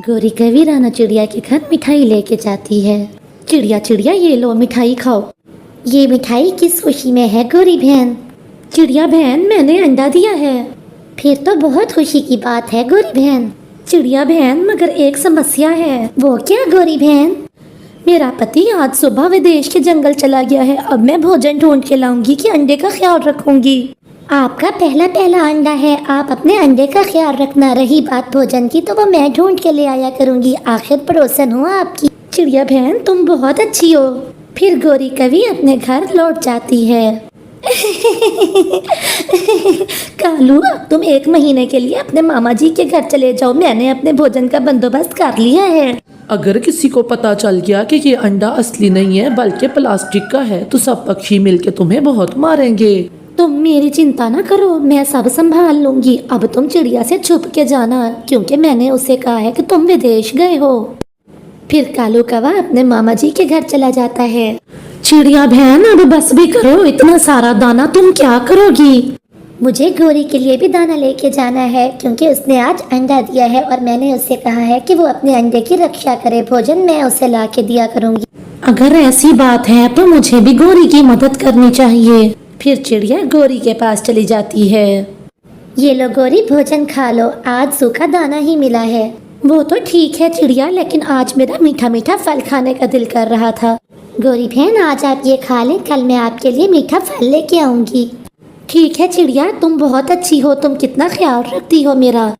गौरी कवि राना चिड़िया के घर मिठाई लेके जाती है। चिड़िया चिड़िया ये लो मिठाई खाओ। ये मिठाई किस खुशी में है गौरी बहन? चिड़िया बहन मैंने अंडा दिया है। फिर तो बहुत खुशी की बात है गौरी बहन। चिड़िया बहन मगर एक समस्या है। वो क्या गौरी बहन? मेरा पति आज सुबह विदेश के जंगल चला गया है। अब मैं भोजन ढूंढ के लाऊंगी कि अंडे का ख्याल रखूंगी। आपका पहला अंडा है, आप अपने अंडे का ख्याल रखना। रही बात भोजन की तो वो मैं ढूंढ के ले आया करूंगी, आखिर पड़ोसन हूँ आपकी। चिड़िया बहन तुम बहुत अच्छी हो। फिर गौरी कवि अपने घर लौट जाती है। कालू अब तुम 1 महीने के लिए अपने मामा जी के घर चले जाओ, मैंने अपने भोजन का बंदोबस्त कर लिया है। अगर किसी को पता चल गया कि ये अंडा असली नहीं है बल्कि प्लास्टिक का है तो सब पक्षी मिलके तुम्हें बहुत मारेंगे। तुम मेरी चिंता ना करो, मैं सब संभाल लूंगी। अब तुम चिड़िया से छुप के जाना क्योंकि मैंने उसे कहा है कि तुम विदेश गए हो। फिर कालू कौवा अपने मामा जी के घर चला जाता है। चिड़िया बहन अब बस भी करो, इतना सारा दाना तुम क्या करोगी? मुझे गौरी के लिए भी दाना लेके जाना है क्योंकि उसने आज अंडा दिया है और मैंने उससे कहा है कि वो अपने अंडे की रक्षा करे। भोजन मैं उसे ला के दिया करूंगी। अगर ऐसी बात है तो मुझे भी गौरी की मदद करनी चाहिए। फिर चिड़िया गौरी के पास चली जाती है। ये लो गौरी भोजन खा लो, आज सूखा दाना ही मिला है। वो तो ठीक है चिड़िया, लेकिन आज मेरा मीठा मीठा फल खाने का दिल कर रहा था। गौरी बहन आज आप ये खा लें, कल मैं आपके लिए मीठा फल लेके आऊंगी। ठीक है चिड़िया, तुम बहुत अच्छी हो, तुम कितना ख्याल रखती हो मेरा।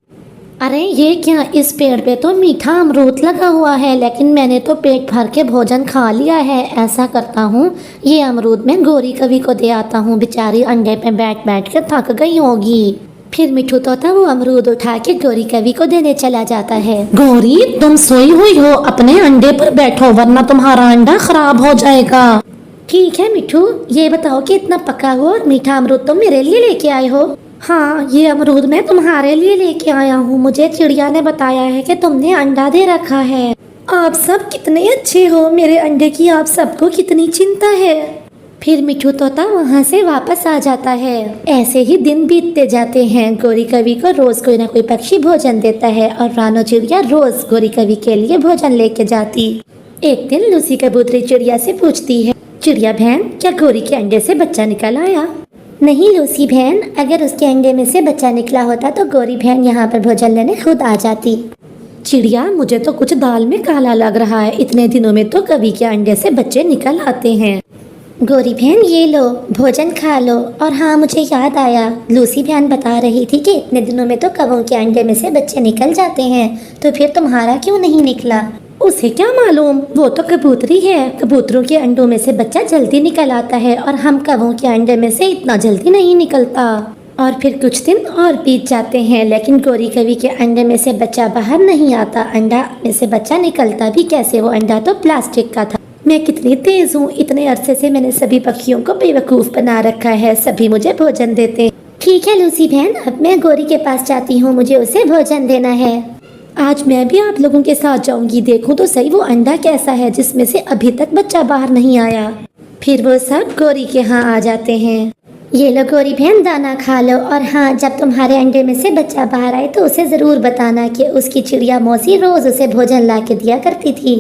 अरे ये क्या, इस पेड़ पे तो मीठा अमरूद लगा हुआ है, लेकिन मैंने तो पेट भर के भोजन खा लिया है। ऐसा करता हूँ ये अमरूद मैं गौरी कवि को दे आता हूँ, बेचारी अंडे पे बैठ बैठ के थक गई होगी। फिर मिठू तोता वो अमरूद उठा के गौरी कवि को देने चला जाता है। गौरी तुम सोई हुई हो, अपने अंडे पर बैठो वरना तुम्हारा अंडा खराब हो जाएगा। ठीक है मिठू, ये बताओ कि इतना पका हुआ और मीठा अमरूद तुम मेरे लिए लेके आए हो? हाँ, ये अमरूद मैं तुम्हारे लिए लेके आया हूँ। मुझे चिड़िया ने बताया है कि तुमने अंडा दे रखा है। आप सब कितने अच्छे हो, मेरे अंडे की आप सबको कितनी चिंता है। फिर मिठू तोता वहाँ से वापस आ जाता है। ऐसे ही दिन बीतते जाते हैं। गौरी कवि को रोज कोई ना कोई पक्षी भोजन देता है और रानो चिड़िया रोज गौरी कवि के लिए भोजन लेके जाती। एक दिन लूसी कबूतरी चिड़िया से पूछती है, चिड़िया बहन क्या गौरी के अंडे से बच्चा निकल आया? नहीं लूसी बहन, अगर उसके अंडे में से बच्चा निकला होता तो गौरी बहन यहाँ पर भोजन लेने खुद आ जाती। चिड़िया मुझे तो कुछ दाल में काला लग रहा है, इतने दिनों में तो कवि के अंडे से बच्चे निकल आते हैं। गौरी बहन ये लो भोजन खा लो। और हाँ मुझे याद आया, लूसी बहन बता रही थी कि इतने दिनों में तो कवों के अंडे में से बच्चे निकल जाते हैं, तो फिर तुम्हारा क्यों नहीं निकला? उसे क्या मालूम, वो तो कबूतरी है। कबूतरों के अंडों में से बच्चा जल्दी निकल आता है और हम कवों के अंडे में से इतना जल्दी नहीं निकलता। और फिर कुछ दिन और बीत जाते हैं, लेकिन गौरी कवि के अंडे में से बच्चा बाहर नहीं आता। अंडा में से बच्चा निकलता भी कैसे, वो अंडा तो प्लास्टिक का था। मैं कितनी तेज हूँ, इतने अरसे से मैंने सभी पक्षियों को बेवकूफ़ बना रखा है, सभी मुझे भोजन देते। ठीक है लूसी बहन, अब मैं गौरी के पास जाती हूँ, मुझे उसे भोजन देना है। आज मैं भी आप लोगों के साथ जाऊंगी, देखूं तो सही वो अंडा कैसा है जिसमें से अभी तक बच्चा बाहर नहीं आया। फिर वो सब गौरी के यहाँ आ जाते हैं। ये लो गौरी बहन दाना खा लो, और हाँ जब तुम्हारे अंडे में से बच्चा बाहर आए तो उसे जरूर बताना कि उसकी चिड़िया मौसी रोज उसे भोजन ला के दिया करती थी।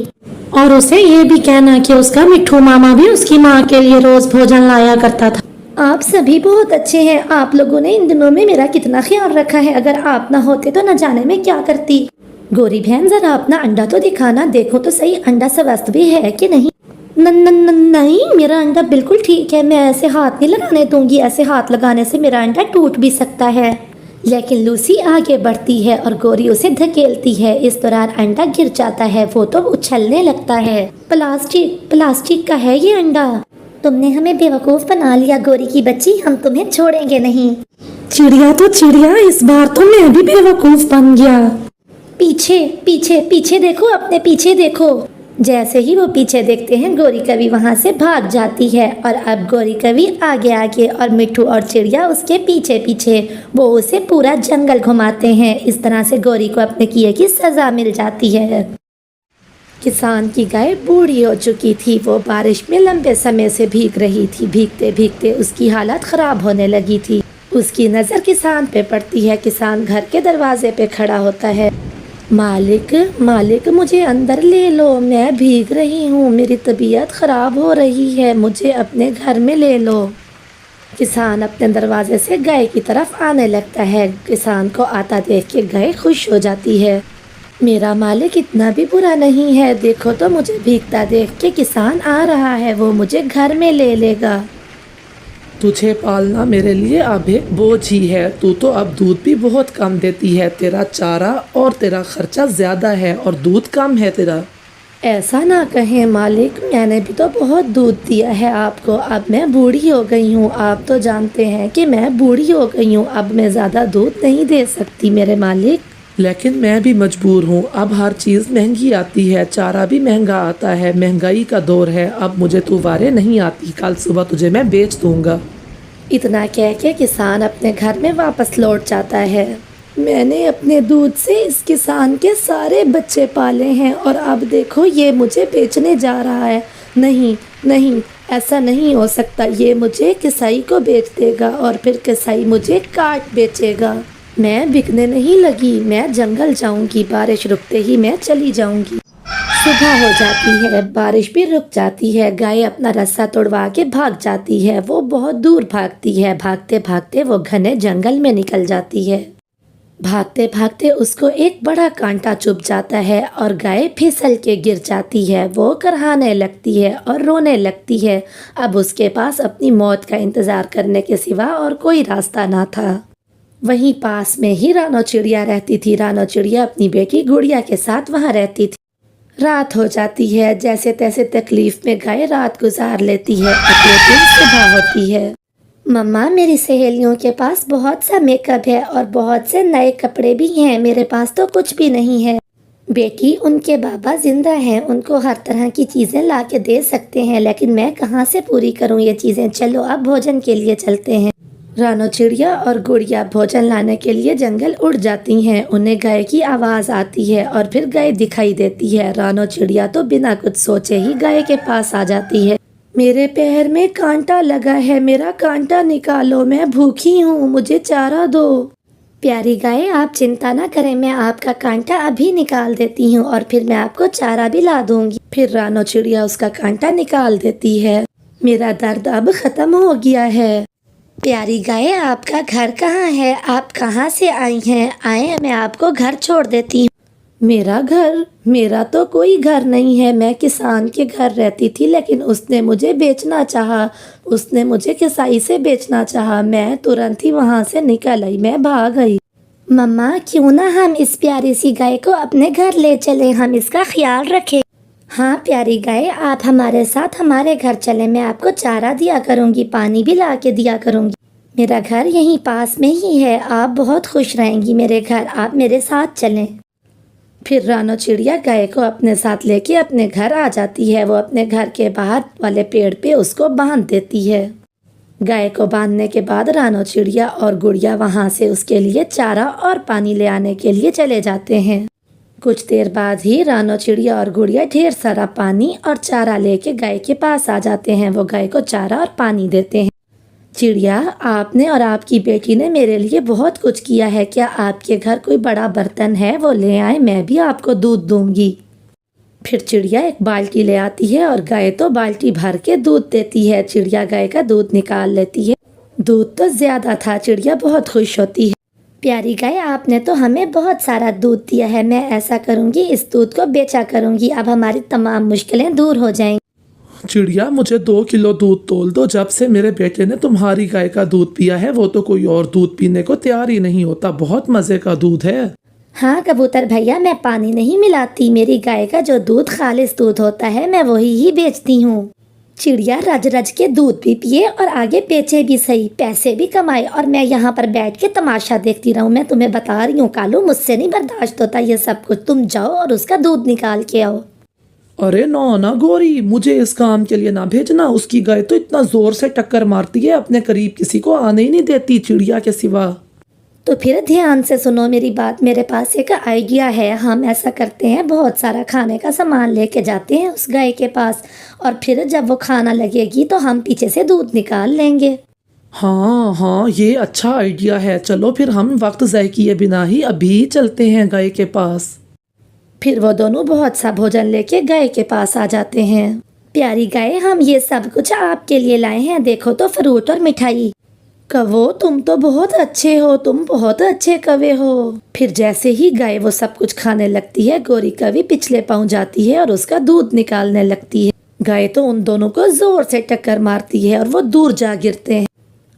और उसे ये भी कहना कि उसका मिठू मामा भी उसकी माँ के लिए रोज भोजन लाया करता था। आप सभी बहुत अच्छे हैं, आप लोगों ने इन दिनों में मेरा कितना ख्याल रखा है। अगर आप ना होते तो न जाने में क्या करती। गौरी बहन जरा अपना अंडा तो दिखाना, देखो तो सही अंडा स्वस्थ भी है कि नहीं। नहीं, मेरा अंडा बिल्कुल ठीक है, मैं ऐसे हाथ नहीं लगाने दूंगी। ऐसे हाथ लगाने से मेरा अंडा टूट भी सकता है। लेकिन लूसी आगे बढ़ती है और गौरी उसे धकेलती है। इस दौरान अंडा गिर जाता है, वो तो उछलने लगता है। प्लास्टिक का है ये अंडा। तुमने हमें बेवकूफ बना लिया गौरी की बच्ची, हम तुम्हें छोड़ेंगे नहीं। चिड़िया तो चिड़िया, इस बार तो मैं भी बेवकूफ बन गया। पीछे पीछे पीछे देखो, अपने पीछे देखो। जैसे ही वो पीछे देखते हैं गौरी कवि वहाँ से भाग जाती है और अब गौरी कवि आगे आगे और मिठू और चिड़िया उसके पीछे पीछे। वो उसे पूरा जंगल घुमाते हैं। इस तरह से गौरी को अपने किए की सजा मिल जाती है। किसान की गाय बूढ़ी हो चुकी थी, वो बारिश में लंबे समय से भीग रही थी। भीगते भीगते उसकी हालत खराब होने लगी थी। उसकी नज़र किसान पे पड़ती है। किसान घर के दरवाजे पे खड़ा होता है। मालिक मालिक मुझे अंदर ले लो, मैं भीग रही हूँ, मेरी तबीयत ख़राब हो रही है, मुझे अपने घर में ले लो। किसान अपने दरवाजे से गाय की तरफ आने लगता है। किसान को आता देख के गाय खुश हो जाती है। मेरा मालिक इतना भी बुरा नहीं है, देखो तो मुझे भीगता देख के किसान आ रहा है, वो मुझे घर में ले लेगा। तुझे पालना मेरे लिए अब एक बोझ ही है। तू तो अब दूध भी बहुत कम देती है, तेरा चारा और तेरा खर्चा ज़्यादा है और दूध कम है तेरा। ऐसा ना कहें मालिक, मैंने भी तो बहुत दूध दिया है आपको, अब मैं बूढ़ी हो गई हूँ। आप तो जानते हैं कि मैं बूढ़ी हो गई हूँ, अब मैं ज़्यादा दूध नहीं दे सकती मेरे मालिक। लेकिन मैं भी मजबूर हूँ, अब हर चीज़ महंगी आती है, चारा भी महंगा आता है, महंगाई का दौर है। अब मुझे तू वारे नहीं आती, कल सुबह तुझे मैं बेच दूँगा। इतना कह के किसान अपने घर में वापस लौट जाता है। मैंने अपने दूध से इस किसान के सारे बच्चे पाले हैं और अब देखो ये मुझे बेचने जा रहा है। नहीं नहीं, ऐसा नहीं हो सकता, ये मुझे किसाई को बेच देगा और फिर किसाई मुझे काट बेचेगा। मैं बिकने नहीं लगी, मैं जंगल जाऊंगी, बारिश रुकते ही मैं चली जाऊंगी। सुबह हो जाती है, बारिश भी रुक जाती है। गाय अपना रस्सा तोड़वा के भाग जाती है। वो बहुत दूर भागती है। भागते भागते वो घने जंगल में निकल जाती है। भागते भागते उसको एक बड़ा कांटा चुभ जाता है और गाय फिसल के गिर जाती है। वो कराहने लगती है और रोने लगती है। अब उसके पास अपनी मौत का इंतज़ार करने के सिवा और कोई रास्ता ना था। वहीं पास में ही रानो चिड़िया रहती थी। रानो चिड़िया अपनी बेटी गुड़िया के साथ वहाँ रहती थी। रात हो जाती है, जैसे तैसे तकलीफ में गाय रात गुजार लेती है। अगले दिन सुबह होती है। मम्मा, मेरी सहेलियों के पास बहुत सा मेकअप है और बहुत से नए कपड़े भी हैं, मेरे पास तो कुछ भी नहीं है। बेटी, उनके बाबा जिंदा हैं, उनको हर तरह की चीज़ें ला के दे सकते हैं, लेकिन मैं कहाँ से पूरी करूँ ये चीज़ें। चलो अब भोजन के लिए चलते हैं। रानो चिड़िया और गुड़िया भोजन लाने के लिए जंगल उड़ जाती हैं। उन्हें गाय की आवाज़ आती है और फिर गाय दिखाई देती है। रानो चिड़िया तो बिना कुछ सोचे ही गाय के पास आ जाती है। मेरे पैर में कांटा लगा है, मेरा कांटा निकालो, मैं भूखी हूँ, मुझे चारा दो। प्यारी गाय, आप चिंता ना करें, मैं आपका कांटा अभी निकाल देती हूँ और फिर मैं आपको चारा भी ला दूंगी। फिर रानो चिड़िया उसका कांटा निकाल देती है। मेरा दर्द अब ख़त्म हो गया है। प्यारी गाय, आपका घर कहाँ है? आप कहाँ से आई हैं? आए, मैं आपको घर छोड़ देती हूँ। मेरा घर? मेरा तो कोई घर नहीं है, मैं किसान के घर रहती थी, लेकिन उसने मुझे बेचना चाहा, उसने मुझे किसाई से बेचना चाहा। मैं तुरंत ही वहाँ से निकल आई, मैं भाग गई। मम्मा, क्यों ना हम इस प्यारी सी गाय को अपने घर ले चलें, हम इसका ख्याल रखें। हाँ प्यारी गाय, आप हमारे साथ हमारे घर चलें, मैं आपको चारा दिया करूँगी, पानी भी ला के दिया करूँगी। मेरा घर यहीं पास में ही है, आप बहुत खुश रहेंगी मेरे घर, आप मेरे साथ चलें। फिर रानो चिड़िया गाय को अपने साथ लेके अपने घर आ जाती है। वो अपने घर के बाहर वाले पेड़ पे उसको बांध देती है। गाय को बांधने के बाद रानो चिड़िया और गुड़िया वहाँ से उसके लिए चारा और पानी ले आने के लिए चले जाते हैं। कुछ देर बाद ही रानो चिड़िया और गुड़िया ढेर सारा पानी और चारा लेके गाय के पास आ जाते हैं। वो गाय को चारा और पानी देते हैं। चिड़िया, आपने और आपकी बेटी ने मेरे लिए बहुत कुछ किया है, क्या आपके घर कोई बड़ा बर्तन है? वो ले आए, मैं भी आपको दूध दूंगी। फिर चिड़िया एक बाल्टी ले आती है और गाय तो बाल्टी भर के दूध देती है। चिड़िया गाय का दूध निकाल लेती है। दूध तो ज़्यादा था, चिड़िया बहुत खुश होती है। प्यारी गाय, आपने तो हमें बहुत सारा दूध दिया है, मैं ऐसा करूँगी, इस दूध को बेचा करूँगी, अब हमारी तमाम मुश्किलें दूर हो जाएंगी। चिड़िया, मुझे 2 किलो दूध तोल दो। जब से मेरे बेटे ने तुम्हारी गाय का दूध पिया है, वो तो कोई और दूध पीने को तैयार ही नहीं होता, बहुत मज़े का दूध है। हाँ कबूतर भैया, मैं पानी नहीं मिलाती, मेरी गाय का जो दूध खालिस दूध होता है मैं वही ही बेचती हूँ। चिड़िया रज रज के दूध भी पिए और आगे बेचे भी सही, पैसे भी कमाए, और मैं यहाँ पर बैठ के तमाशा देखती रहूँ। मैं तुम्हें बता रही हूँ कालू, मुझसे नहीं बर्दाश्त होता ये सब कुछ। तुम जाओ और उसका दूध निकाल के आओ। अरे ना गोरी, मुझे इस काम के लिए ना भेजना। उसकी गाय तो इतना जोर से टक्कर मारती है, अपने करीब किसी को आने ही नहीं देती चिड़िया के सिवा। तो फिर ध्यान से सुनो मेरी बात, मेरे पास एक आइडिया है। हम ऐसा करते हैं, बहुत सारा खाने का सामान लेके जाते हैं उस गाय के पास, और फिर जब वो खाना लगेगी तो हम पीछे से दूध निकाल लेंगे। हाँ, ये अच्छा आइडिया है। चलो फिर हम वक्त ज़ाय किए बिना ही अभी चलते हैं गाय के पास। फिर वो दोनों बहुत सा भोजन लेके गाय के पास आ जाते हैं। प्यारी गाय, हम ये सब कुछ आपके लिए लाए हैं, देखो तो फ्रूट और मिठाई। कवो, तुम तो बहुत अच्छे हो, तुम बहुत अच्छे कवे हो। फिर जैसे ही गाय वो सब कुछ खाने लगती है, गोरी कवि पिछले पहुंच जाती है और उसका दूध निकालने लगती है। गाय तो उन दोनों को जोर से टक्कर मारती है और वो दूर जा गिरते हैं।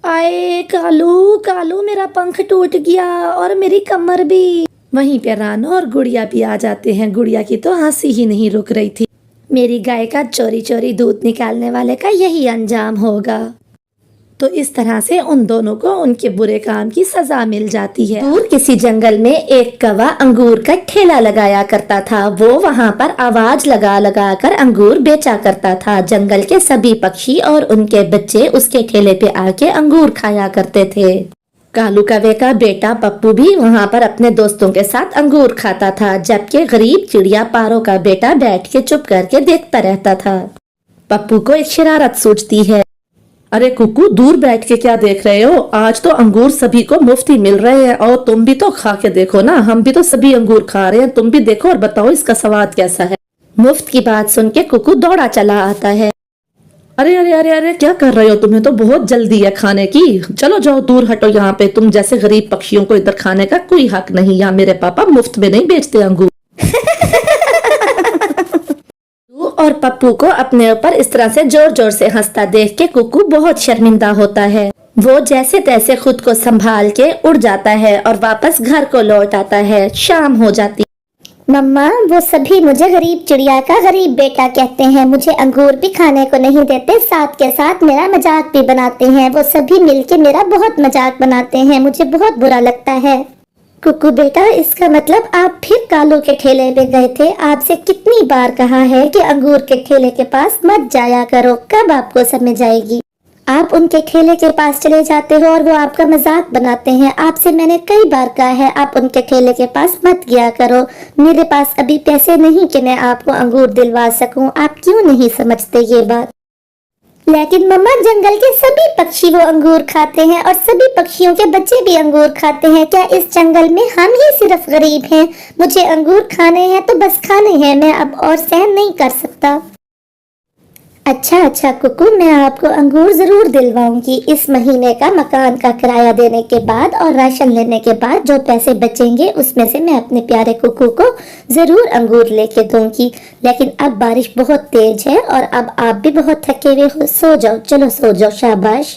आए कालू, कालू मेरा पंख टूट गया और मेरी कमर भी। वहीं पे रानो और गुड़िया भी आ जाते हैं। गुड़िया की तो हंसी ही नहीं रुक रही थी। मेरी गाय का चोरी चोरी दूध निकालने वाले का यही अंजाम होगा। तो इस तरह से उन दोनों को उनके बुरे काम की सजा मिल जाती है। दूर किसी जंगल में एक कौवा अंगूर का ठेला लगाया करता था। वो वहाँ पर आवाज लगा लगा कर अंगूर बेचा करता था। जंगल के सभी पक्षी और उनके बच्चे उसके ठेले पे आके अंगूर खाया करते थे। कालू कौवे का बेटा पप्पू भी वहाँ पर अपने दोस्तों के साथ अंगूर खाता था, जबकि गरीब चिड़िया पारो का बेटा बैठ के चुप करके देखता रहता था। पप्पू को एक शरारत सूझती है। अरे कुकू, दूर बैठ के क्या देख रहे हो? आज तो अंगूर सभी को मुफ्त ही मिल रहे हैं और तुम भी तो खा के देखो ना। हम भी तो सभी अंगूर खा रहे हैं, तुम भी देखो और बताओ इसका स्वाद कैसा है। मुफ्त की बात सुन के कुकू दौड़ा चला आता है। अरे अरे अरे अरे, क्या कर रहे हो? तुम्हें तो बहुत जल्दी है खाने की। चलो जाओ, दूर हटो यहाँ पे। तुम जैसे गरीब पक्षियों को इधर खाने का कोई हक नहीं। यहाँ मेरे पापा मुफ्त में नहीं बेचते अंगूर। और पप्पू को अपने ऊपर इस तरह से जोर जोर से हंसता देख के कुकू बहुत शर्मिंदा होता है। वो जैसे तैसे खुद को संभाल के उड़ जाता है और वापस घर को लौट आता है। शाम हो जाती। मम्मा, वो सभी मुझे गरीब चिड़िया का गरीब बेटा कहते हैं। मुझे अंगूर भी खाने को नहीं देते, साथ के साथ मेरा मजाक भी बनाते हैं। वो सभी मिलके मेरा बहुत मजाक बनाते हैं, मुझे बहुत बुरा लगता है। कुकू बेटा, इसका मतलब आप फिर कालू के ठेले पे गए थे। आपसे कितनी बार कहा है कि अंगूर के ठेले के पास मत जाया करो, कब आपको समझ आएगी? आप उनके ठेले के पास चले जाते हो और वो आपका मजाक बनाते हैं। आपसे मैंने कई बार कहा है आप उनके ठेले के पास मत गया करो। मेरे पास अभी पैसे नहीं कि मैं आपको अंगूर दिलवा सकूं। आप क्यों नहीं समझते ये बात? लेकिन मम्मा, जंगल के सभी पक्षी वो अंगूर खाते हैं और सभी पक्षियों के बच्चे भी अंगूर खाते हैं। क्या इस जंगल में हम ही सिर्फ गरीब हैं? मुझे अंगूर खाने हैं तो बस खाने हैं, मैं अब और सहन नहीं कर सकता। अच्छा कुकू, मैं आपको अंगूर जरूर दिलवाऊंगी। इस महीने का मकान का किराया देने के बाद और राशन लेने के बाद जो पैसे बचेंगे उसमें से मैं अपने प्यारे कुकू को जरूर अंगूर लेके दूंगी। लेकिन अब बारिश बहुत तेज है और अब आप भी बहुत थके हुए हो, सो जाओ। चलो सो जाओ, शाबाश।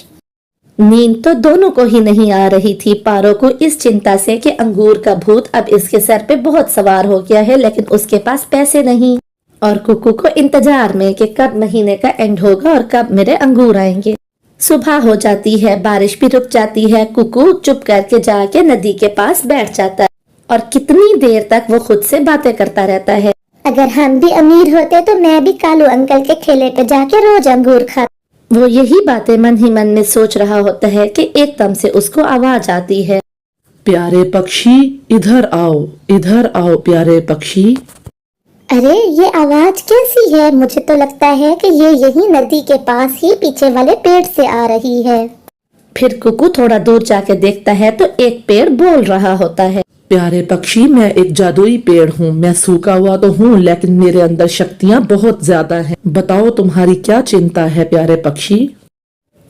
नींद तो दोनों को ही नहीं आ रही थी। पारो को इस चिंता से कि अंगूर का भूत अब इसके सर पे बहुत सवार हो गया है, लेकिन उसके पास पैसे नहीं। और कुकू को इंतजार में कि कब महीने का एंड होगा और कब मेरे अंगूर आएंगे। सुबह हो जाती है, बारिश भी रुक जाती है। कुकू चुप करके जाके नदी के पास बैठ जाता है और कितनी देर तक वो खुद से बातें करता रहता है। अगर हम भी अमीर होते तो मैं भी कालू अंकल के ठेले पे जाके रोज अंगूर खाता। वो यही बातें मन ही मन में सोच रहा होता है कि एकदम से उसको आवाज आती है। प्यारे पक्षी, इधर आओ प्यारे पक्षी। अरे, ये आवाज कैसी है? मुझे तो लगता है कि ये यही नदी के पास ही पीछे वाले पेड़ से आ रही है। फिर कुकू थोड़ा दूर जाके देखता है तो एक पेड़ बोल रहा होता है। प्यारे पक्षी, मैं एक जादुई पेड़ हूँ। मैं सूखा हुआ तो हूँ, लेकिन मेरे अंदर शक्तियाँ बहुत ज्यादा हैं। बताओ तुम्हारी क्या चिंता है प्यारे पक्षी?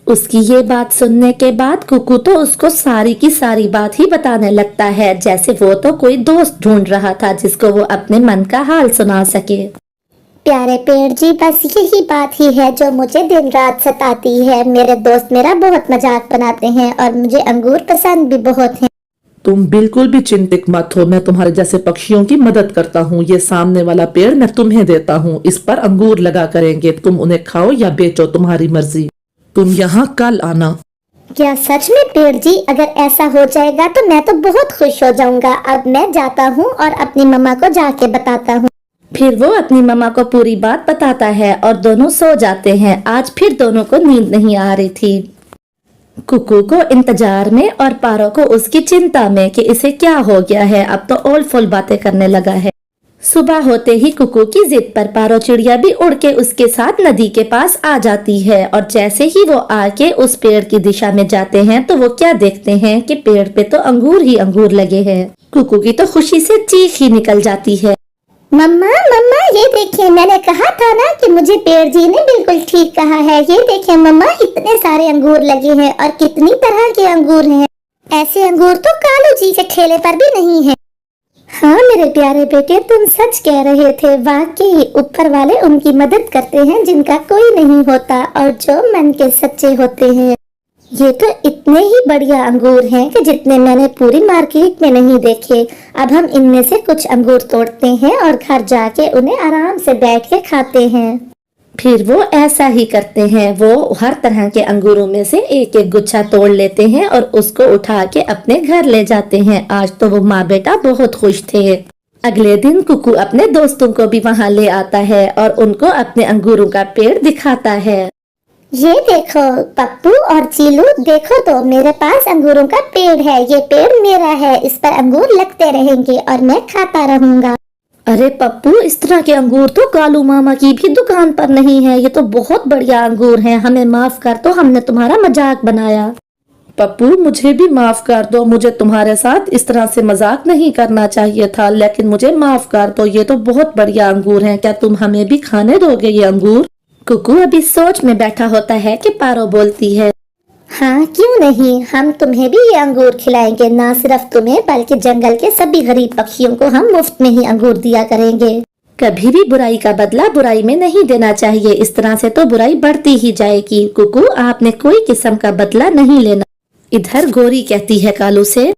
उसकी ये बात सुनने के बाद कुकू तो उसको सारी की सारी बात ही बताने लगता है, जैसे वो तो कोई दोस्त ढूंढ रहा था जिसको वो अपने मन का हाल सुना सके। प्यारे पेड़ जी, बस यही बात ही है जो मुझे दिन रात सताती है। मेरे दोस्त मेरा बहुत मजाक बनाते हैं और मुझे अंगूर पसंद भी बहुत हैं। तुम बिल्कुल भी चिंतित मत हो, मैं तुम्हारे जैसे पक्षियों की मदद करता हूँ। ये सामने वाला पेड़ मैं तुम्हें देता हूँ, इस पर अंगूर लगा करेंगे। तुम उन्हें खाओ या बेचो, तुम्हारी मर्जी। तुम यहाँ कल आना। क्या सच में पेड़ जी? अगर ऐसा हो जाएगा तो मैं तो बहुत खुश हो जाऊंगा। अब मैं जाता हूँ और अपनी मम्मा को जाके बताता हूँ। फिर वो अपनी मम्मा को पूरी बात बताता है और दोनों सो जाते हैं। आज फिर दोनों को नींद नहीं आ रही थी। कुकू को इंतजार में और पारो को उसकी चिंता में कि इसे क्या हो गया है। अब तो ओल फुल बातें करने लगा है। सुबह होते ही कुकू की जिद पर पारो चिड़िया भी उड़ के उसके साथ नदी के पास आ जाती है और जैसे ही वो आके उस पेड़ की दिशा में जाते हैं तो वो क्या देखते हैं कि पेड़ पे तो अंगूर ही अंगूर लगे हैं। कुकू की तो खुशी से चीख ही निकल जाती है। मम्मा मम्मा ये देखिए, मैंने कहा था ना कि मुझे पेड़ जी ने बिल्कुल ठीक कहा है। ये देखिए मम्मा, इतने सारे अंगूर लगे हैं और कितनी तरह के अंगूर हैं। ऐसे अंगूर तो कालू जी के ठेले पर भी नहीं है। हाँ मेरे प्यारे बेटे, तुम सच कह रहे थे। वाकई ऊपर वाले उनकी मदद करते हैं जिनका कोई नहीं होता और जो मन के सच्चे होते हैं। ये तो इतने ही बढ़िया अंगूर हैं कि जितने मैंने पूरी मार्केट में नहीं देखे। अब हम इनमें से कुछ अंगूर तोड़ते हैं और घर जाके उन्हें आराम से बैठ के खाते हैं। फिर वो ऐसा ही करते हैं। वो हर तरह के अंगूरों में से एक एक गुच्छा तोड़ लेते हैं और उसको उठा के अपने घर ले जाते हैं। आज तो वो माँ बेटा बहुत खुश थे। अगले दिन कुकू अपने दोस्तों को भी वहाँ ले आता है और उनको अपने अंगूरों का पेड़ दिखाता है। ये देखो पप्पू और चीलू, देखो तो मेरे पास अंगूरों का पेड़ है। ये पेड़ मेरा है, इस पर अंगूर लगते रहेंगे और मैं खाता रहूंगा। अरे पप्पू, इस तरह के अंगूर तो कालू मामा की भी दुकान पर नहीं है। ये तो बहुत बढ़िया अंगूर हैं। हमें माफ कर दो, हमने तुम्हारा मजाक बनाया। पप्पू मुझे भी माफ कर दो, मुझे तुम्हारे साथ इस तरह से मजाक नहीं करना चाहिए था, लेकिन मुझे माफ कर दो। ये तो बहुत बढ़िया अंगूर हैं, क्या तुम हमें भी खाने दोगे ये अंगूर? कुकू अभी सोच में बैठा होता है कि पारो बोलती है, हाँ क्यों नहीं, हम तुम्हें भी ये अंगूर खिलाएंगे। ना सिर्फ तुम्हें बल्कि जंगल के सभी गरीब पक्षियों को हम मुफ्त में ही अंगूर दिया करेंगे। कभी भी बुराई का बदला बुराई में नहीं देना चाहिए। इस तरह से तो बुराई बढ़ती ही जाएगी। कुकू, आपने कोई किस्म का बदला नहीं लेना। इधर गोरी कहती है कालू से,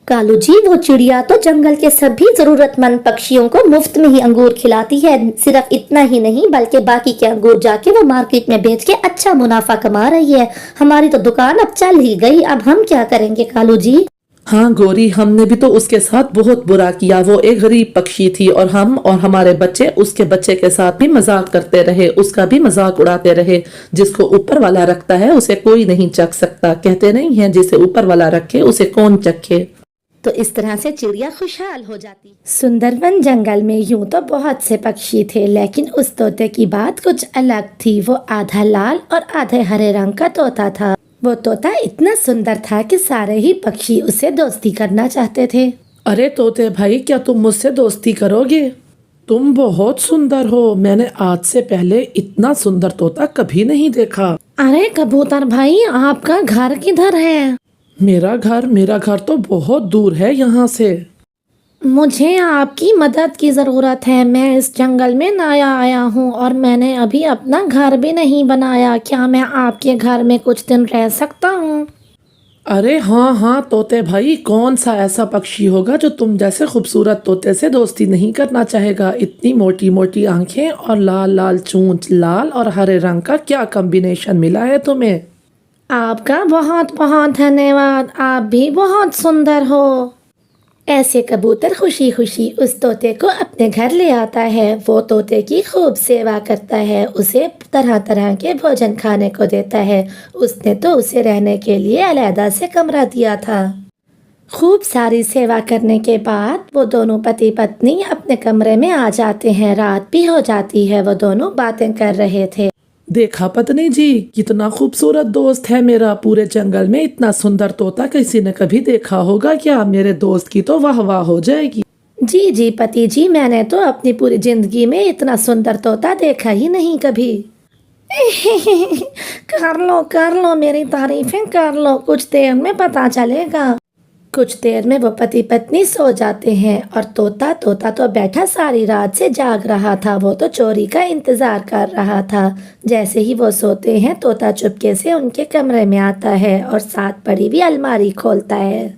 कालू जी, वो चिड़िया तो जंगल के सभी जरूरतमंद पक्षियों को मुफ्त में ही अंगूर खिलाती है। सिर्फ इतना ही नहीं बल्कि बाकी के अंगूर जाके वो मार्केट में बेच के अच्छा मुनाफा कमा रही है। हमारी तो दुकान अब चल ही गई। अब हम क्या करेंगे कालू जी? हाँ गोरी, हमने भी तो उसके साथ बहुत बुरा किया। वो एक गरीब पक्षी थी और हम और हमारे बच्चे उसके बच्चे के साथ भी मजाक करते रहे, उसका भी मजाक उड़ाते रहे। जिसको ऊपर वाला रखता है उसे कोई नहीं चख सकता। कहते नहीं है, जिसे ऊपर वाला रखे उसे कौन चखे। तो इस तरह से चिड़िया खुशहाल हो जाती। सुंदरवन जंगल में यूं तो बहुत से पक्षी थे, लेकिन उस तोते की बात कुछ अलग थी। वो आधा लाल और आधे हरे रंग का तोता था। वो तोता इतना सुंदर था कि सारे ही पक्षी उससे दोस्ती करना चाहते थे। अरे तोते भाई, क्या तुम मुझसे दोस्ती करोगे? तुम बहुत सुंदर हो। मैंने आज से पहले इतना सुंदर तोता कभी नहीं देखा। अरे कबूतर भाई, आपका घर किधर है? मेरा घर तो बहुत दूर है यहाँ से। मुझे आपकी मदद की ज़रूरत है। मैं इस जंगल में नया आया हूँ और मैंने अभी अपना घर भी नहीं बनाया। क्या मैं आपके घर में कुछ दिन रह सकता हूँ? अरे हाँ हाँ तोते भाई, कौन सा ऐसा पक्षी होगा जो तुम जैसे खूबसूरत तोते से दोस्ती नहीं करना चाहेगा? इतनी मोटी मोटी आंखें और लाल लाल चोंच, लाल और हरे रंग का क्या कॉम्बिनेशन मिला है तुम्हें? आपका बहुत बहुत धन्यवाद। आप भी बहुत सुंदर हो। ऐसे कबूतर खुशी खुशी उस तोते को अपने घर ले आता है। वो तोते की खूब सेवा करता है, उसे तरह तरह के भोजन खाने को देता है। उसने तो उसे रहने के लिए अलग से कमरा दिया था। खूब सारी सेवा करने के बाद वो दोनों पति पत्नी अपने कमरे में आ जाते हैं। रात भी हो जाती है। वो दोनों बातें कर रहे थे। देखा पत्नी जी, कितना खूबसूरत दोस्त है मेरा। पूरे जंगल में इतना सुंदर तोता किसी ने कभी देखा होगा क्या? मेरे दोस्त की तो वाह वाह हो जाएगी। जी जी पति जी, मैंने तो अपनी पूरी जिंदगी में इतना सुंदर तोता देखा ही नहीं कभी। कर लो मेरी तारीफें कर लो, कुछ देर में पता चलेगा। कुछ देर में वो पति पत्नी सो जाते हैं और तोता तो बैठा सारी रात से जाग रहा था। वो तो चोरी का इंतजार कर रहा था। जैसे ही वो सोते हैं, तोता चुपके से उनके कमरे में आता है और साथ पड़ी हुई अलमारी खोलता है।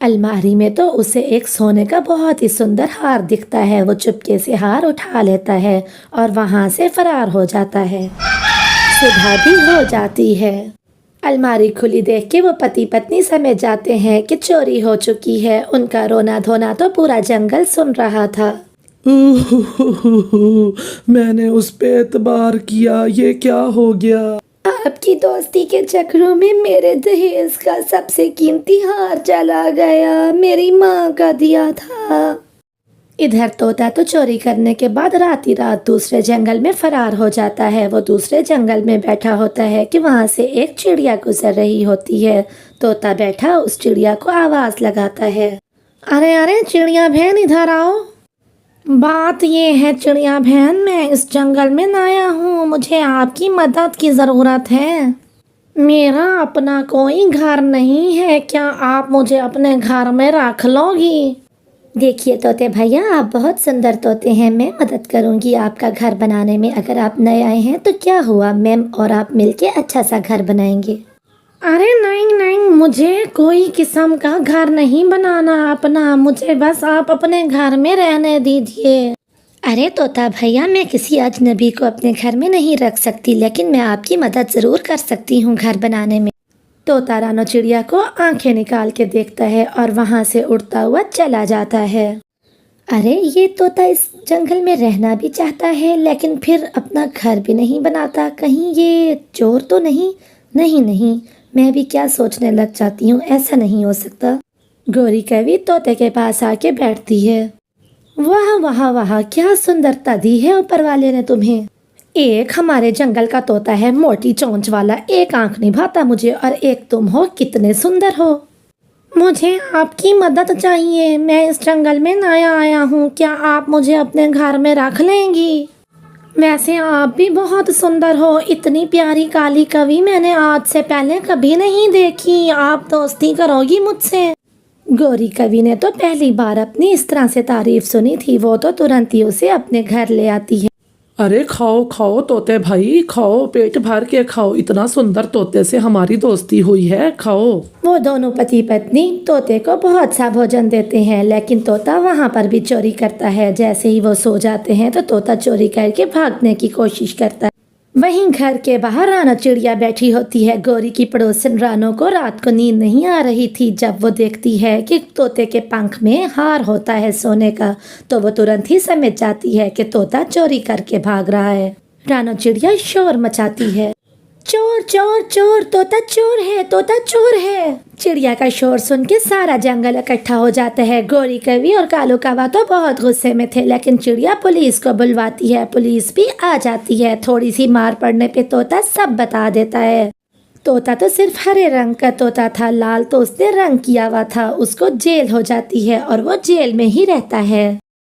अलमारी में तो उसे एक सोने का बहुत ही सुंदर हार दिखता है। वो चुपके से हार उठा लेता है और वहाँ से फरार हो जाता है। सुबह भी हो जाती है। अलमारी खुली देख के वो पति पत्नी समझ जाते हैं कि चोरी हो चुकी है। उनका रोना धोना तो पूरा जंगल सुन रहा था। मैंने उस पे एतबार किया, ये क्या हो गया? आपकी दोस्ती के चक्रों में मेरे दहेज का सबसे कीमती हार चला गया। मेरी माँ का दिया था। इधर तोता तो चोरी करने के बाद रात ही रात दूसरे जंगल में फरार हो जाता है। वो दूसरे जंगल में बैठा होता है कि वहाँ से एक चिड़िया गुजर रही होती है। तोता बैठा उस चिड़िया को आवाज़ लगाता है, अरे अरे चिड़िया बहन, इधर आओ। बात ये है चिड़िया बहन, मैं इस जंगल में नया हूँ, मुझे आपकी मदद की ज़रूरत है। मेरा अपना कोई घर नहीं है, क्या आप मुझे अपने घर में रख लोगी? देखिए तोते भैया, आप बहुत सुंदर तोते हैं, मैं मदद करूंगी आपका घर बनाने में। अगर आप नए आए हैं तो क्या हुआ, मैम और आप मिलके अच्छा सा घर बनाएंगे। अरे नहीं नहीं, मुझे कोई किस्म का घर नहीं बनाना अपना, मुझे बस आप अपने घर में रहने दीजिए। अरे तोता भैया, मैं किसी अजनबी को अपने घर में नहीं रख सकती, लेकिन मैं आपकी मदद ज़रूर कर सकती हूँ घर बनाने में। तोता रानो चिड़िया को आंखें निकाल के देखता है और वहाँ से उड़ता हुआ चला जाता है। अरे ये तोता इस जंगल में रहना भी चाहता है, लेकिन फिर अपना घर भी नहीं बनाता। कहीं ये चोर तो नहीं? नहीं नहीं, मैं भी क्या सोचने लग जाती हूँ, ऐसा नहीं हो सकता। गोरी कवि तोते के पास आके बैठती है। वाह वाह वाह, क्या सुंदरता दी है ऊपर वाले ने तुम्हें। एक हमारे जंगल का तोता है मोटी चोंच वाला, एक आंख निभाता मुझे, और एक तुम हो, कितने सुंदर हो। मुझे आपकी मदद चाहिए, मैं इस जंगल में नया आया हूँ, क्या आप मुझे अपने घर में रख लेंगी? वैसे आप भी बहुत सुंदर हो, इतनी प्यारी काली कवि मैंने आज से पहले कभी नहीं देखी, आप दोस्ती करोगी मुझसे? गोरी कवि ने तो पहली बार अपनी इस तरह से तारीफ सुनी थी, वो तो तुरंत ही उसे अपने घर ले आती है। अरे खाओ खाओ तोते भाई, खाओ, पेट भर के खाओ, इतना सुंदर तोते से हमारी दोस्ती हुई है, खाओ। वो दोनों पति पत्नी तोते को बहुत सा भोजन देते हैं, लेकिन तोता वहाँ पर भी चोरी करता है। जैसे ही वो सो जाते हैं तो तोता चोरी करके भागने की कोशिश करता है। वहीं घर के बाहर रानो चिड़िया बैठी होती है। गोरी की पड़ोसन रानो को रात को नींद नहीं आ रही थी। जब वो देखती है कि तोते के पंख में हार होता है सोने का, तो वो तुरंत ही समझ जाती है कि तोता चोरी करके भाग रहा है। रानो चिड़िया शोर मचाती है, चोर चोर चोर, तोता चोर है, तोता चोर है। चिड़िया का शोर सुन के सारा जंगल इकट्ठा हो जाता है। गोरी कवि और कालू कौवा तो बहुत गुस्से में थे, लेकिन चिड़िया पुलिस को बुलवाती है। पुलिस भी आ जाती है। थोड़ी सी मार पड़ने पे तोता सब बता देता है। तोता तो सिर्फ हरे रंग का तोता था, लाल तो उसने रंग किया हुआ था। उसको जेल हो जाती है और वो जेल में ही रहता है।